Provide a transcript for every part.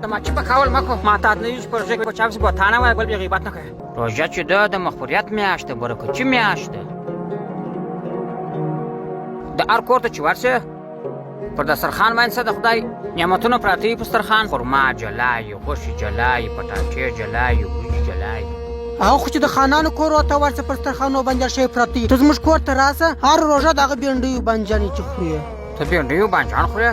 د مچ په کول مکو ما ته نه یوش پروژه په چاپس بوتانه وای بل غیبت نه کوي روژه چې د مغفرت میاشت برکت میاشت د هر کور ته چې ورسه پر دسترخوان باندې د خدای نعمتونو پراته په دسترخوان خرما جلای غوښې جلای پټاټې جلای وریجې جلای او خو چې د خانانو کور ته ورسه پر دسترخوانو باندې شی پراته ته زموږ کور ته راسه هر روژه دغه بینډیو بانجانې چې خوري ته بینډیو بانجان خوري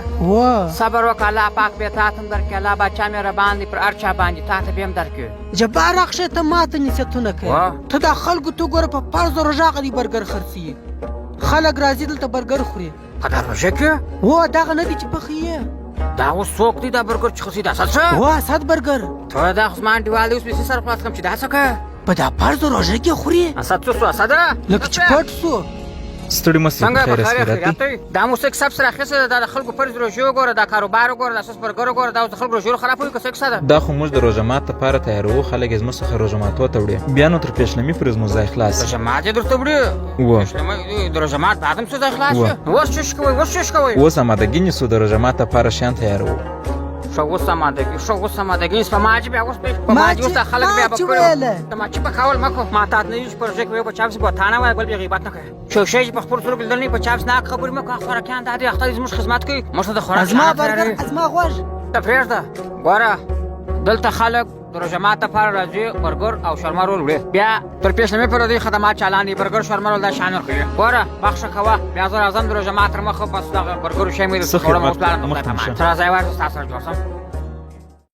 صبر وکړه الله پاک به تا ته درکړي الله بچا مې ربان دي پر هر چا باندې تا ته به هم درکړي جبار اخشه ته ماته نصیحتونه کوي ته د خلکو ته ګوره په فرض روژه غدي برګر خرڅي خلک راځي دلته برګر خوري په دا روژه کې دغه نه دي چې پخې دا اوس څوک دی دا برګر چې خوري دا اسد څه اسد برګر ته دا خو زما انډیوال اوس پیسې سره خلاص کړم چې دا څه کوي په دا فرض روژه کې خوري اسد څه اسد لکه چې پټ سو ستړي مسئ څنګه په خیر دا موسیقي سب سره خسته د خلکو فرض روژه وګوره دا کاروبار وګوره دا اساس برګر وګوره دا د خلکو روژه خرابوي که څه کیسه ده دا خو موږ د روژه مات لپاره تیارو خلک زموږ څخه روژه ماتو ته وړي بیا نو تر پېشلمي پورې زموږ ځای خلاص روژه مات یې درته وړي د روژه مات بعد هم څه ځای خلاص اوس څه کوئ اوس امادګي نیسو د روژه مات لپاره شیان تیارو اوس امادګي په ماج بیا اوس په ماج اوس خلک بیا بکړو د ماچ په کول مکو ما ته نه یوش پروژه کوي په چاپس بوتانه وای بل غیبت نه کوي شوشې په خپل سره بلدل نه په چاپس نه خبرې مکو خوراکان د دې اختر زموږ خدمت کوي مشه د خوراک ازما برګر ازما غوښ ته فرض ګوره دلته خلک د روژه مات لپاره راځي برګر او شرما رول وړي بیا تر پیشلمې پر دې خدمات چالانې برګر شرما رول دا شان ورکړي ګوره بخښه کوه بیا زه راځم د روژه مات تر مخه پس دا برګر شی مې د خوړم اوس پلان نه کوم تر ځای ورته تاسو جوړ سم